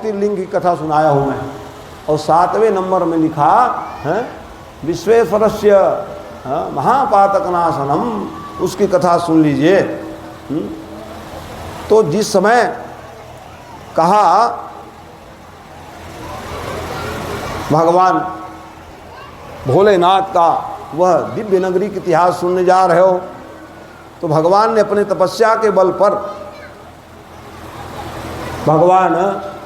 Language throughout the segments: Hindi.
ज्योतिर्लिंग की कथा सुनाया हूँ मैं, और 7वें नंबर में लिखा है विश्वेश्वरस्य महापातकनाशनम, उसकी कथा सुन लीजिए। तो जिस समय कहा भगवान भोलेनाथ का वह दिव्य नगरी का इतिहास सुनने जा रहे हो, तो भगवान ने अपने तपस्या के बल पर, भगवान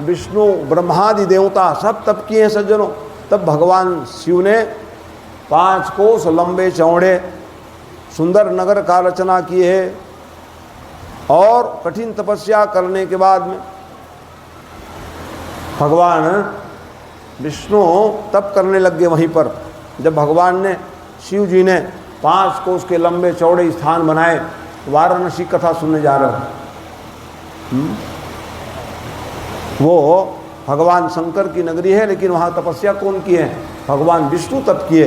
विष्णु ब्रह्मादि देवता सब तप किए हैं सज्जनों, तब भगवान शिव ने 5 कोस लंबे चौड़े सुंदर नगर का रचना की है। और कठिन तपस्या करने के बाद में भगवान विष्णु तप करने लग गए वहीं पर। जब भगवान ने, शिव जी ने 5 कोस के लंबे चौड़े स्थान बनाए, वाराणसी कथा सुनने जा रहे हो। वो भगवान शंकर की नगरी है, लेकिन वहाँ तपस्या कौन किए हैं? भगवान विष्णु तप किए।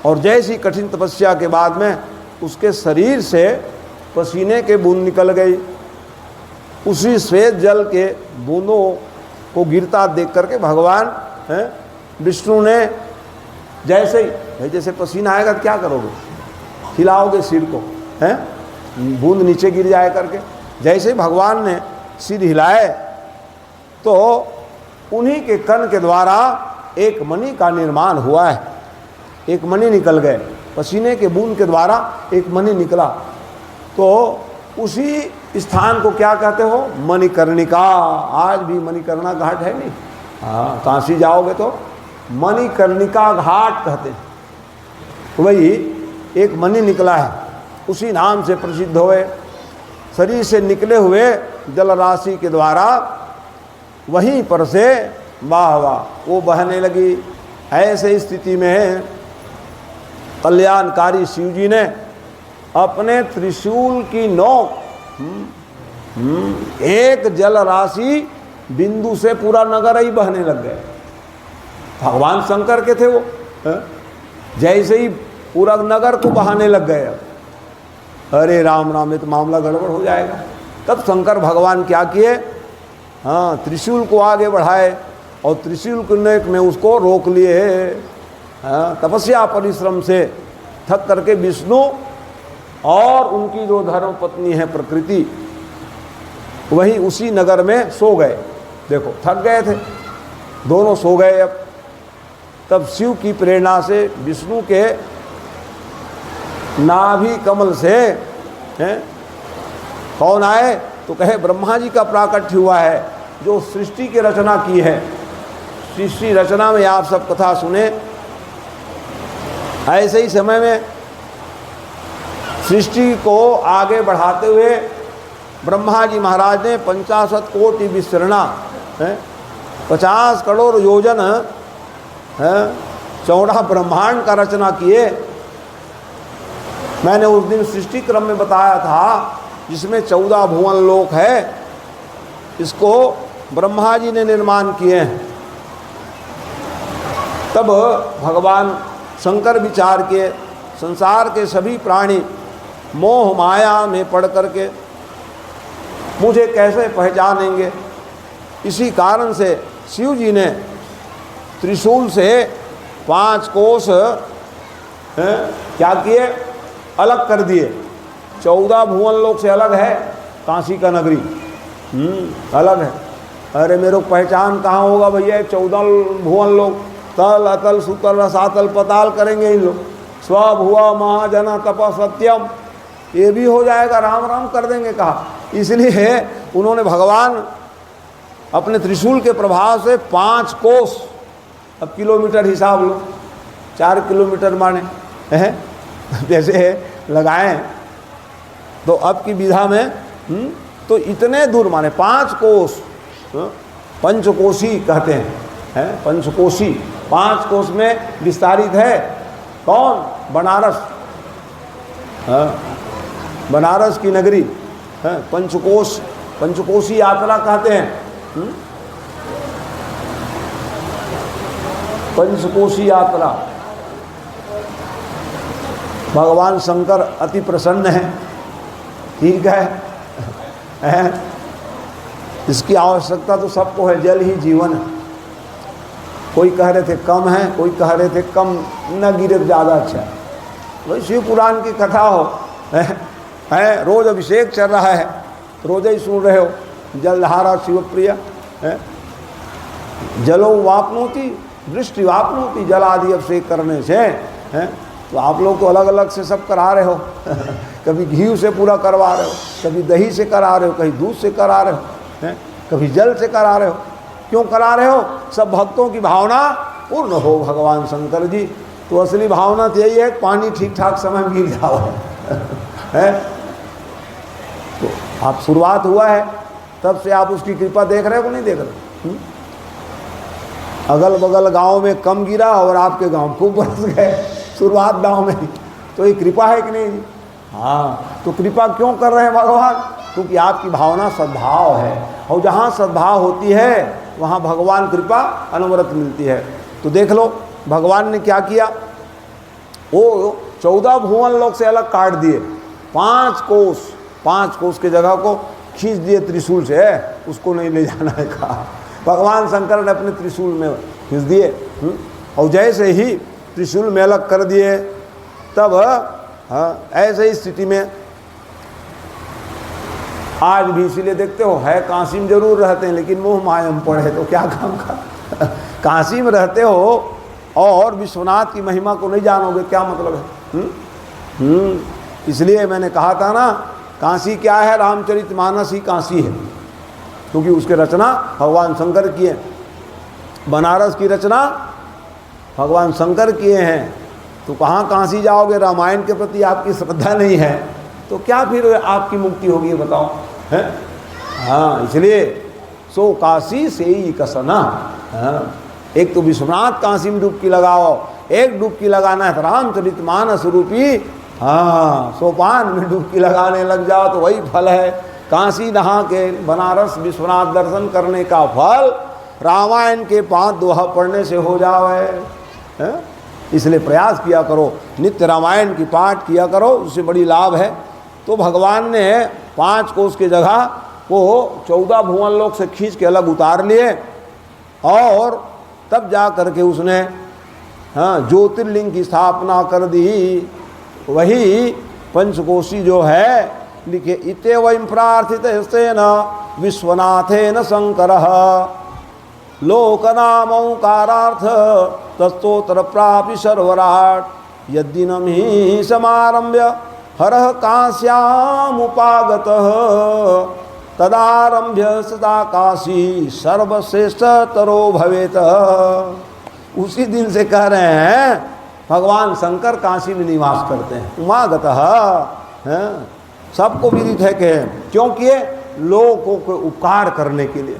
और जैसी कठिन तपस्या के बाद में उसके शरीर से पसीने के बूंद निकल गई। उसी श्वेत जल के बूंदों को गिरता देख करके भगवान विष्णु ने जैसे ही, भाई जैसे पसीना आएगा तो क्या करोगे? हिलाओगे सिर को, हैं, बूंद नीचे गिर जाए करके। जैसे ही भगवान ने सिर हिलाए तो उन्हीं के कण के द्वारा एक मणि का निर्माण हुआ है। एक मणि निकल गए, पसीने के बूंद के द्वारा एक मणि निकला। तो उसी स्थान को क्या कहते हो? मणिकर्णिका। आज भी मणिकर्णिका घाट है नहीं? हाँ, काशी जाओगे तो मणिकर्णिका घाट कहते हैं। वही एक मणि निकला है, उसी नाम से प्रसिद्ध हुए। शरीर से निकले हुए जल राशि के द्वारा वहीं पर से वाह वाह वो बहने लगी। ऐसे स्थिति में कल्याणकारी शिव जी ने अपने त्रिशूल की नोक एक जल राशि बिंदु से पूरा नगर ही बहने लग गए। भगवान शंकर के थे वो, जैसे ही पूरा नगर को बहाने लग गए। अरे राम राम, ये तो मामला गड़बड़ हो जाएगा। तब शंकर भगवान क्या किए? हाँ, त्रिशूल को आगे बढ़ाए और त्रिशूल के नेक में उसको रोक लिए। हाँ, तपस्या परिश्रम से थक करके विष्णु और उनकी जो धर्म पत्नी है प्रकृति, वही उसी नगर में सो गए। देखो, थक गए थे, दोनों सो गए। अब तब शिव की प्रेरणा से विष्णु के नाभि कमल से कौन आए? तो कहे ब्रह्मा जी का प्राकट्य हुआ है, जो सृष्टि की रचना की है। सृष्टि रचना में आप सब कथा सुने। ऐसे ही समय में सृष्टि को आगे बढ़ाते हुए ब्रह्मा जी महाराज ने 50 कोटि विस्तरणा 50 करोड़ योजन चौड़ा ब्रह्मांड का रचना किए। मैंने उस दिन सृष्टि क्रम में बताया था, जिसमें 14 भुवन लोक है, इसको ब्रह्मा जी ने निर्माण किए हैं। तब भगवान शंकर विचार किए, संसार के सभी प्राणी मोह माया में पड़ करके मुझे कैसे पहचानेंगे। इसी कारण से शिव जी ने त्रिशूल से 5 कोस क्या किए? अलग कर दिए। 14 भुवन लोक से अलग है काशी का नगरी, अलग है। अरे मेरे को पहचान कहाँ होगा भैया? 14 भुवन लोक, तल अतल सुतल रसातल पताल करेंगे इन लोग। स्वभुआ महाजना तप सत्यम, ये भी हो जाएगा, राम राम कर देंगे कहा। इसलिए उन्होंने भगवान अपने त्रिशूल के प्रभाव से 5 कोस, अब किलोमीटर हिसाब लो, 4 किलोमीटर माने हैं जैसे लगाएं, तो अब की विधा में तो इतने दूर माने 5 कोस, पंचकोशी कहते हैं, पंचकोशी 5 कोस में विस्तारित है। कौन? बनारस, बनारस की नगरी है पंचकोश, पंचकोशी यात्रा कहते हैं। पंचकोशी यात्रा। भगवान शंकर अति प्रसन्न हैं, ठीक है। इसकी आवश्यकता तो सबको है, जल ही जीवन है। कोई कह रहे थे कम है, कोई कह रहे थे कम न गिरे तो ज़्यादा अच्छा है। वही शिव पुराण की कथा हो है, रोज अभिषेक चल रहा है, रोज ही सुन रहे हो, जलधारा शिवप्रिय है, जलो वापनोति दृष्टि वापनोति, जल आदि अभिषेक करने से है। तो आप लोग तो अलग अलग से सब करा रहे हो कभी घी से पूरा करवा रहे हो, कभी दही से करा रहे हो, कहीं दूध से करा रहे हो हैं, कभी जल से करा रहे हो। क्यों करा रहे हो? सब भक्तों की भावना पूर्ण हो भगवान शंकर जी। तो असली भावना तो यही है, पानी ठीक ठाक समय मिल जाओ है। तो आप शुरुआत हुआ है तब से आप उसकी कृपा देख रहे हो कि नहीं देख रहे? अगल बगल गांव में कम गिरा और आपके गांव खूब बरस गए शुरुआत गांव में, तो ये कृपा है कि नहीं? हाँ, तो कृपा क्यों कर रहे हैं भगवान? क्योंकि आपकी भावना सद्भाव है, और जहाँ सद्भाव होती है वहाँ भगवान कृपा अनवरत मिलती है। तो देख लो भगवान ने क्या किया, वो 14 भुवन लोक से अलग काट दिए, 5 कोस के जगह को खींच दिए त्रिशूल से, उसको नहीं ले जाना है कहा। भगवान शंकर ने अपने त्रिशूल में खींच दिए, और जैसे ही त्रिशूल में अलग कर दिए तब ऐसे ही स्थिति में आज भी, इसीलिए देखते हो है काशी में जरूर रहते हैं लेकिन मोह माया में पड़े तो क्या काम का काशी में रहते हो और विश्वनाथ की महिमा को नहीं जानोगे, क्या मतलब है? इसलिए मैंने कहा था ना, काशी क्या है? रामचरितमानस ही काशी है, क्योंकि उसके रचना भगवान शंकर की है। बनारस की रचना भगवान शंकर किए हैं, तो कहाँ काशी जाओगे? रामायण के प्रति आपकी श्रद्धा नहीं है तो क्या फिर आपकी मुक्ति होगी बताओ, है? हाँ, इसलिए सो काशी से ही कसना। हाँ, एक तो विश्वनाथ काशी में डुबकी लगाओ, एक डुबकी लगाना है रामचरितमानस रूपी सोपान में डुबकी लगाने लग जाओ तो वही फल है। काशी नहा के बनारस विश्वनाथ दर्शन करने का फल रामायण के 5 दोहा पढ़ने से हो जावे, है? इसलिए प्रयास किया करो, नित्य रामायण की पाठ किया करो, उससे बड़ी लाभ है। तो भगवान ने 5 कोस की जगह को 14 भुवन लोक से खींच के अलग उतार लिए, और तब जा करके उसने ज्योतिर्लिंग की स्थापना कर दी। वही पंचकोशी जो है लिखे, इते वयं प्रार्थितेन विश्वनाथेन शंकरः लोकनामौकारार्थ तस्तोत्र प्रापि सर्वराट यद्दिनं हि समारम्भ्य हरः काश्यामुपागतः तदारम्भ्य सदा काशी सर्वश्रेष्ठतरो भवेत। उसी दिन से कह रहे हैं भगवान शंकर काशी में निवास करते हैं। उमागतः सबको विदित है कि क्यों किए? लोगों को उपकार करने के लिए,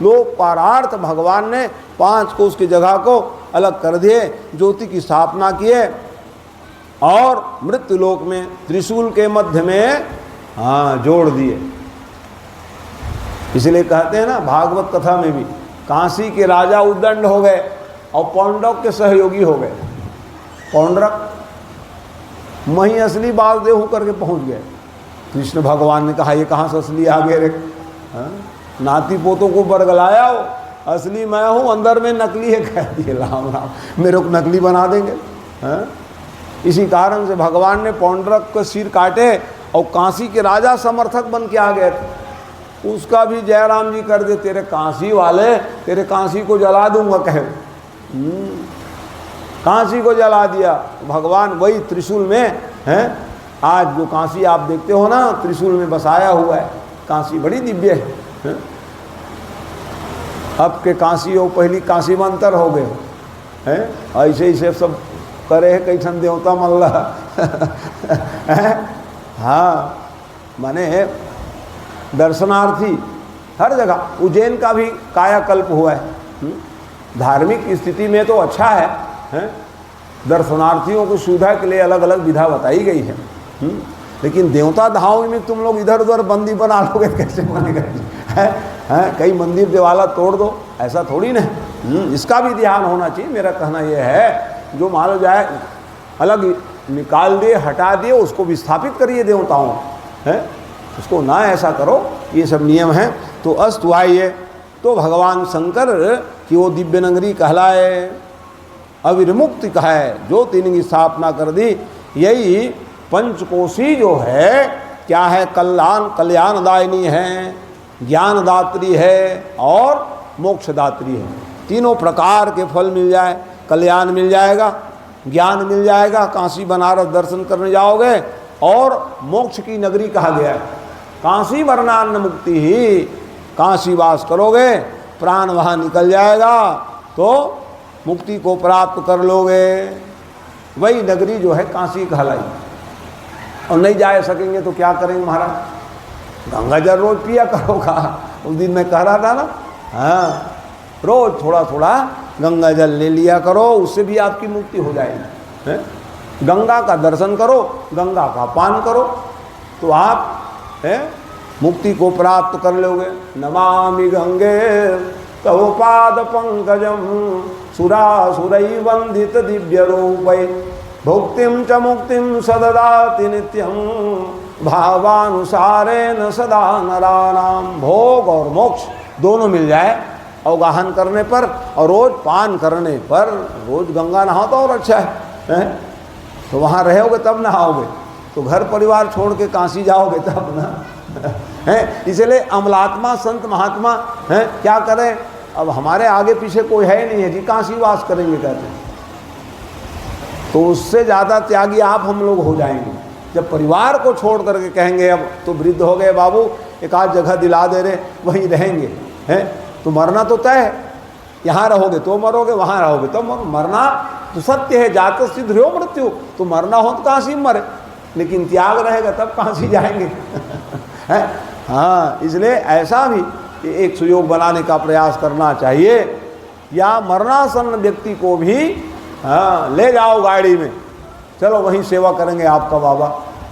लोक पारार्थ भगवान ने 5 कोस की जगह को अलग कर दिए, ज्योति की स्थापना किए, और मृत्यु लोक में त्रिशूल के मध्य में जोड़ दिए। इसलिए कहते हैं ना भागवत कथा में भी, काशी के राजा उद्दंड हो गए और पौंडरक के सहयोगी हो गए। पौंडरक मही असली बालदेव होकर के पहुंच गए। कृष्ण भगवान ने कहा ये कहाँ से असली आ गए रे? नाती पोतों को बरगलाया हो, असली मैं हूँ, अंदर में नकली है। कह दिए राम राम, मेरे को नकली बना देंगे। इसी कारण से भगवान ने पौंडरक का सिर काटे और काशी के राजा समर्थक बन के आ गए थे। उसका भी जयराम जी कर दे, तेरे काशी वाले, तेरे काशी को जला दूंगा कहे। काशी को जला दिया भगवान, वही त्रिशूल में है। आज जो काशी आप देखते हो ना, त्रिशूल में बसाया हुआ है। काशी बड़ी दिव्य है। अब के काशी और पहली काशी में अंतर हो गए हैं। ऐसे ऐसे सब करे है कई ठन देवता मल्ला। हाँ, माने दर्शनार्थी हर जगह। उज्जैन का भी कायाकल्प हुआ है। धार्मिक स्थिति में तो अच्छा है, दर्शनार्थियों को सुविधा के लिए अलग अलग विधा बताई गई है। लेकिन देवता धाम में तुम लोग इधर उधर बंदी बना लोगे कैसे बनेगा? कई मंदिर दिवाला तोड़ दो, ऐसा थोड़ी ना। इसका भी ध्यान होना चाहिए। मेरा कहना यह है, जो मान लो जाए अलग निकाल दिए, हटा दिए, उसको विस्थापित करिए देवताओं, है उसको ना ऐसा करो। ये सब नियम हैं। तो अस्तु आइए, तो भगवान शंकर की वो दिव्य नगरी कहलाए, अविर्मुक्ति कहे, जो तीन की स्थापना कर दी। यही पंचकोशी जो है क्या है, कल्याणदायिनी है, ज्ञानदात्री है और मोक्षदात्री है। तीनों प्रकार के फल मिल जाए, कल्याण मिल जाएगा, ज्ञान मिल जाएगा, काशी बनारस दर्शन करने जाओगे, और मोक्ष की नगरी कहा गया है। काशी मरणान्न मुक्ति ही, काशी वास करोगे प्राण वहाँ निकल जाएगा तो मुक्ति को प्राप्त कर लोगे। वही नगरी जो है काशी कहलाई। और नहीं जा सकेंगे तो क्या करेंगे महाराज, गंगा जल रोज पिया करोगा। उस दिन मैं कह रहा था ना, हाँ, रोज थोड़ा थोड़ा गंगा जल ले लिया करो, उससे भी आपकी मुक्ति हो जाएगी। है? गंगा का दर्शन करो, गंगा का पान करो, तो आप मुक्ति को प्राप्त कर लोगे। नमामि गंगे तव पाद पंकजम सुरासुरै वंदित दिव्य रूपै भुक्तिम च मुक्तिम सददाति नित्यम भावानुसारेण सदा नराणाम। भोग और मोक्ष दोनों मिल जाए अवगाहन करने पर, और रोज पान करने पर। रोज गंगा नहाओ तो और अच्छा है? तो वहाँ रहोगे तब नहाओगे, तो घर परिवार छोड़ के काशी जाओगे तब ना है। इसलिए अमलात्मा संत महात्मा हैं क्या करें, अब हमारे आगे पीछे कोई है नहीं है जी, काशी वास करेंगे कहते हैं। तो उससे ज़्यादा त्यागी आप हम लोग हो जाएंगे जब परिवार को छोड़ करके कहेंगे अब तो वृद्ध हो गए बाबू, एक आध जगह दिला दे रहे, वहीं रहेंगे। हैं तो मरना तो तय है, यहाँ रहोगे तो मरोगे, वहाँ रहोगे तो मरना तो सत्य है। जात सिद्ध हो मृत्यु, तो मरना हो तो काशी मरे, लेकिन त्याग रहेगा तब काशी जाएंगे है। हाँ, इसलिए ऐसा भी एक सुयोग बनाने का प्रयास करना चाहिए। या मरणासन्न व्यक्ति को भी हाँ ले जाओ गाड़ी में, चलो वहीं सेवा करेंगे आपका बाबा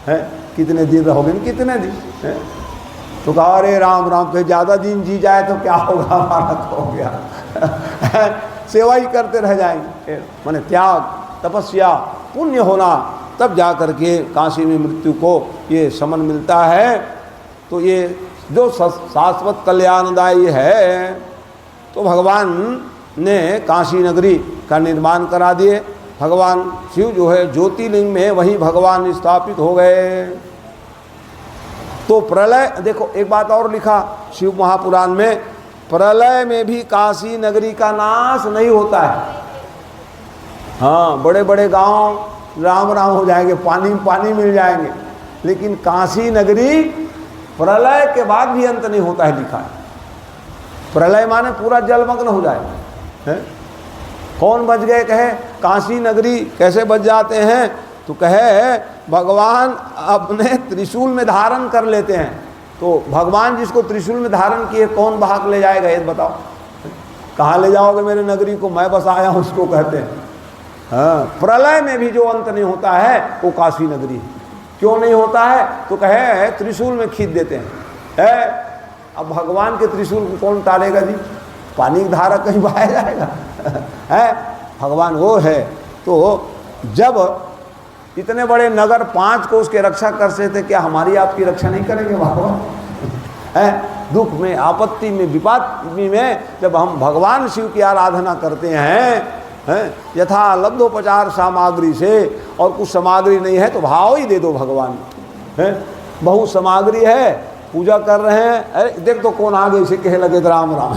है। कितने दिन रहोगे, कितने दिन है? तो कहा अरे राम राम, तो ज़्यादा दिन जी जाए तो क्या होगा, हमारा तो हो गया सेवा ही करते रह जाएंगे। माने त्याग, तपस्या, पुण्य होना, तब जा कर के काशी में मृत्यु को ये समन मिलता है। तो ये जो शाश्वत कल्याणदायी है, तो भगवान ने काशी नगरी का निर्माण करा दिए। भगवान शिव जो है ज्योतिर्लिंग में वही भगवान स्थापित हो गए। तो प्रलय, देखो एक बात और लिखा शिव महापुराण में, प्रलय में भी काशी नगरी का नाश नहीं होता है। हाँ, बड़े बड़े गांव राम राम हो जाएंगे, पानी पानी मिल जाएंगे, लेकिन काशी नगरी प्रलय के बाद भी अंत नहीं होता है, लिखा है। प्रलय माने पूरा जलमग्न हो जाए है? कौन बच गए, कहे काशी नगरी कैसे बच जाते हैं, तो कहे भगवान अपने त्रिशूल में धारण कर लेते हैं। तो भगवान जिसको त्रिशूल में धारण किए कौन भाग ले जाएगा, ये बताओ। कहाँ ले जाओगे मेरे नगरी को, मैं बस आया हूँ उसको कहते हैं। हाँ, प्रलय में भी जो अंत नहीं होता है वो काशी नगरी है। क्यों नहीं होता है, तो कहे त्रिशूल में खींच देते हैं। अब भगवान के त्रिशूल को कौन टालेगा जी, पानी की धारा कहीं बहाया जाएगा है। भगवान वो है। तो जब इतने बड़े नगर 5 को उसके रक्षा कर सकते, क्या हमारी आपकी रक्षा नहीं करेंगे भगवान है? दुख में, आपत्ति में, विपत्ति में जब हम भगवान शिव की आराधना करते हैं यथा लब्धोपचार सामग्री से, और कुछ सामग्री नहीं है तो भाव ही दे दो भगवान है। बहुत सामग्री है, पूजा कर रहे हैं, अरे देख तो कौन आगे इसे कहे लगे तो राम राम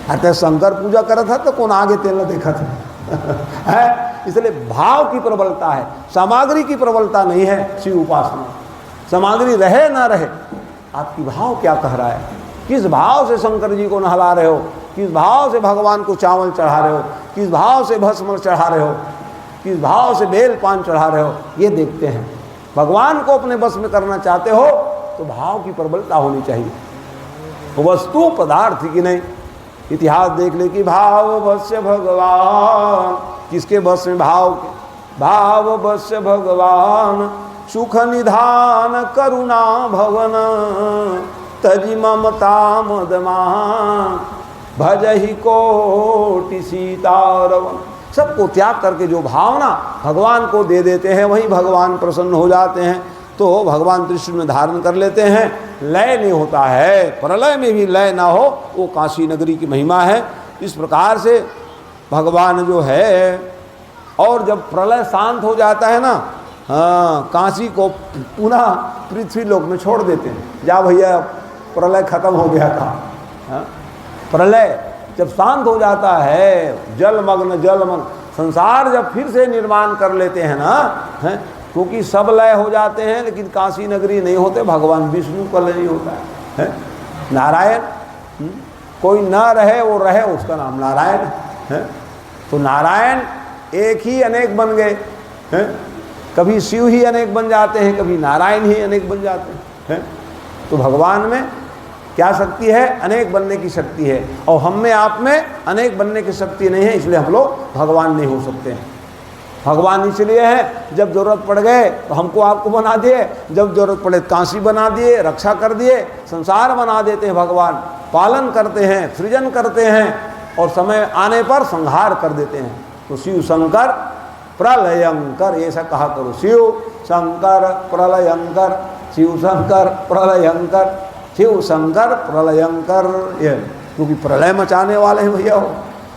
अरे शंकर पूजा कर रहा था तो कौन आगे तेल देखा था है। इसलिए भाव की प्रबलता है, सामग्री की प्रबलता नहीं है शिव उपासना। सामग्री रहे ना रहे, आपकी भाव क्या कह रहा है, किस भाव से शंकर जी को नहला रहे हो, किस भाव से भगवान को चावल चढ़ा रहे हो, किस भाव से भस्म चढ़ा रहे हो, किस भाव से बेल पान चढ़ा रहे हो, ये देखते हैं। भगवान को अपने बस में करना चाहते हो तो भाव की प्रबलता होनी चाहिए, वस्तु पदार्थ की नहीं। इतिहास देख ले कि भाव बस्य भगवान, किसके बस में भाव बस्य भगवान, सुख निधान करुणा भवन, तजि ममता मदमान, भजहि कोटि सीतारवन। सबको त्याग करके जो भावना भगवान को दे देते हैं, वही भगवान प्रसन्न हो जाते हैं। तो भगवान त्रिशूल में धारण कर लेते हैं लय नहीं होता है, प्रलय में भी लय ना हो, वो काशी नगरी की महिमा है। इस प्रकार से भगवान जो है, और जब प्रलय शांत हो जाता है ना, हाँ, काशी को पुनः पृथ्वी लोक में छोड़ देते हैं। जा भैया, प्रलय खत्म हो गया था। हाँ? प्रलय जब शांत हो जाता है, जलमग्न संसार जब फिर से निर्माण कर लेते हैं ना, हैं, क्योंकि सब लय हो जाते हैं, लेकिन काशी नगरी नहीं होते, भगवान विष्णु का लय नहीं होता है। नारायण, कोई न रहे वो रहे, उसका नाम नारायण है। तो नारायण एक ही अनेक बन गए हैं, कभी शिव ही अनेक बन जाते हैं, कभी नारायण ही अनेक बन जाते हैं। तो भगवान में क्या शक्ति है? अनेक बनने की शक्ति है, और हम में आप में अनेक बनने की शक्ति नहीं है, इसलिए हम लोग भगवान नहीं हो सकते हैं। भगवान इसलिए है, जब जरूरत पड़ गए तो हमको आपको बना दिए, जब जरूरत पड़े काशी बना दिए, रक्षा कर दिए, संसार बना देते हैं भगवान, पालन करते हैं, सृजन करते हैं, और समय आने पर संहार कर देते हैं। तो शिव शंकर प्रलयंकर, ऐसा कहा करो, शिव शंकर प्रलयंकर, शिव शंकर प्रलयंकर, शिव शंकर प्रलयंकर। ये क्योंकि प्रलय मचाने वाले हैं भैया,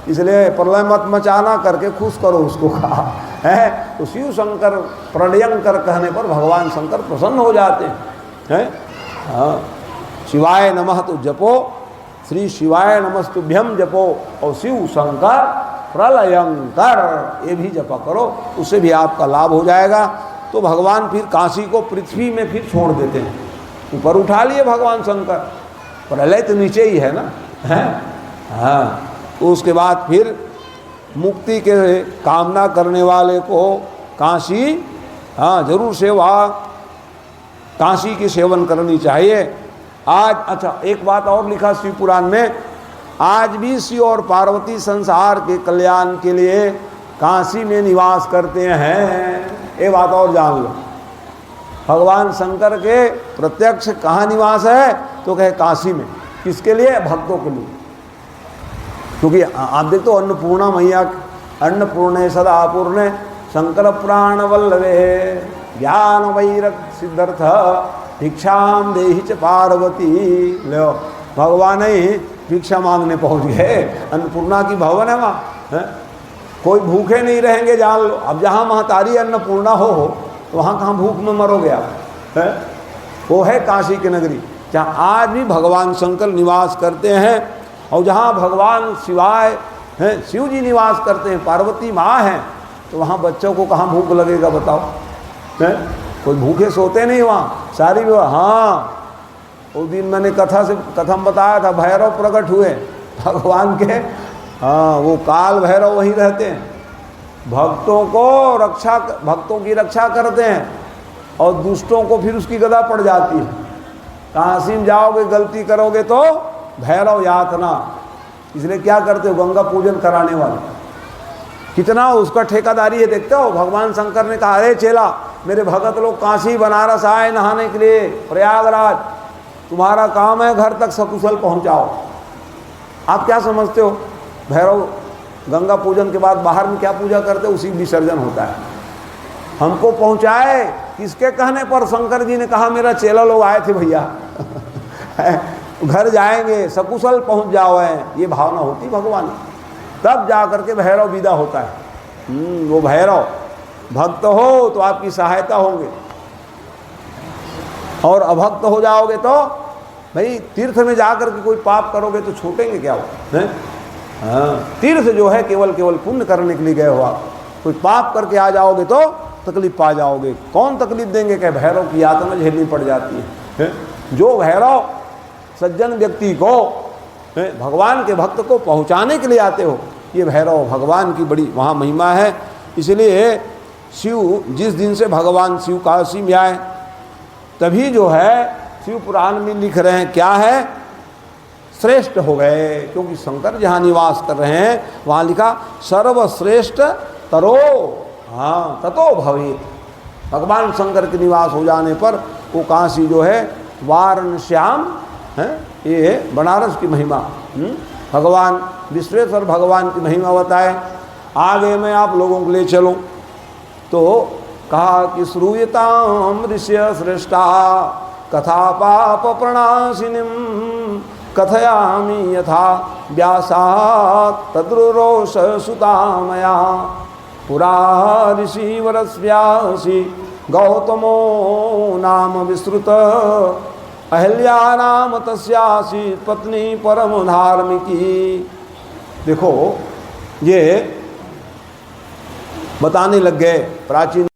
इसलिए प्रलय मत मचाना करके खुश करो उसको, कहा है। तो शिव शंकर प्रलयंकर कहने पर भगवान शंकर प्रसन्न हो जाते हैं। हाँ, शिवाय नमः तो जपो, श्री शिवाय नमस्तुभ्यम जपो, और शिव शंकर प्रलयंकर ये भी जपा करो, उससे भी आपका लाभ हो जाएगा। तो भगवान फिर काशी को पृथ्वी में फिर छोड़ देते हैं, ऊपर उठा लिए भगवान शंकर, प्रलय तो नीचे ही है ना, है। हाँ, तो उसके बाद फिर मुक्ति के कामना करने वाले को काशी, हाँ, जरूर सेवा, काशी की सेवन करनी चाहिए। आज अच्छा एक बात और लिखा शिव पुराण में, आज भी शिव और पार्वती संसार के कल्याण के लिए काशी में निवास करते हैं। ये बात और जान लो, भगवान शंकर के प्रत्यक्ष कहाँ निवास है? तो कहे काशी में। किसके लिए? भक्तों के लिए। क्योंकि आप देखते हो अन्नपूर्णा मैया, अन्नपूर्णे सदा पूर्णे शंकर प्राण वल्लभे ज्ञान वैरक सिद्धर्थ भिक्षाम देहि च पार्वती। लो, भगवान ही भिक्षा मांगने पहुंच गए, अन्नपूर्णा की भवन है वहाँ, है? कोई भूखे नहीं रहेंगे, जान लो। अब जहाँ महतारी अन्नपूर्णा हो तो वहाँ कहाँ भूख में मरोगे आप, है? वो है काशी की नगरी, जहाँ आज भी भगवान शंकर निवास करते हैं, और जहाँ भगवान शिवाय हैं, शिव जी निवास करते हैं, पार्वती माँ हैं, तो वहाँ बच्चों को कहाँ भूख लगेगा बताओ, है? कोई भूखे सोते नहीं वहाँ, सारी भी। हाँ, उस दिन मैंने कथा में बताया था, भैरव प्रकट हुए भगवान के, हाँ, वो काल भैरव वहीं रहते हैं, भक्तों की रक्षा करते हैं, और दुष्टों को फिर उसकी गदा पड़ जाती है। काशी में जाओगे, गलती करोगे तो भैरव यातना, इसलिए क्या करते हो? गंगा पूजन कराने वाले कितना उसका ठेकेदारी है, देखते हो। भगवान शंकर ने कहा, अरे चेला, मेरे भगत लोग काशी बनारस आए नहाने के लिए, प्रयागराज, तुम्हारा काम है घर तक सकुशल पहुंचाओ। आप क्या समझते हो? भैरव गंगा पूजन के बाद बाहर में क्या पूजा करते, उसी विसर्जन होता है। हमको पहुंचाए किसके कहने पर? शंकर जी ने कहा, मेरा चेला लोग आए थे भैया घर जाएंगे, सकुशल पहुंच जाओ, है ये भावना होती भगवान, तब जा करके भैरव विदा होता है। वो भैरव भक्त हो तो आपकी सहायता होंगे, और अभक्त हो जाओगे तो भाई तीर्थ में जाकर के कोई पाप करोगे तो छूटेंगे क्या वो, हैं? हाँ, तीर्थ जो है केवल पुण्य करने के लिए गए हो आप, कोई पाप करके आ जाओगे तो तकलीफ पा जाओगे। कौन तकलीफ देंगे? कहे भैरव की यातना झेलनी पड़ जाती है। जो भैरव सज्जन व्यक्ति को, भगवान के भक्त को पहुंचाने के लिए आते हो, ये भैरव भगवान की बड़ी वहाँ महिमा है। इसलिए शिव, जिस दिन से भगवान शिव काशी में आए, तभी जो है शिव पुराण में लिख रहे हैं, क्या है? श्रेष्ठ हो गए, क्योंकि शंकर जहाँ निवास कर रहे हैं वहाँ लिखा सर्वश्रेष्ठ तरो, हाँ, ततो भवेत। भगवान शंकर के निवास हो जाने पर वो काशी जो है वाराणस्याम है, ये बनारस की महिमा। भगवान विश्वेश्वर भगवान की महिमा बताए। आगे मैं आप लोगों को ले चलूँ तो कहा कि श्रूयताम ऋष्य श्रेष्ठा कथा पाप प्रणाशिनीं कथयामि यथा व्यासात् तद्रुरोष सुता मया पुरा ऋषिवरस्यासि गौतमो नाम विस्तृत अहल्या नाम तस्यासि पत्नी परम धार्मिकी। देखो ये बताने लग गए प्राचीन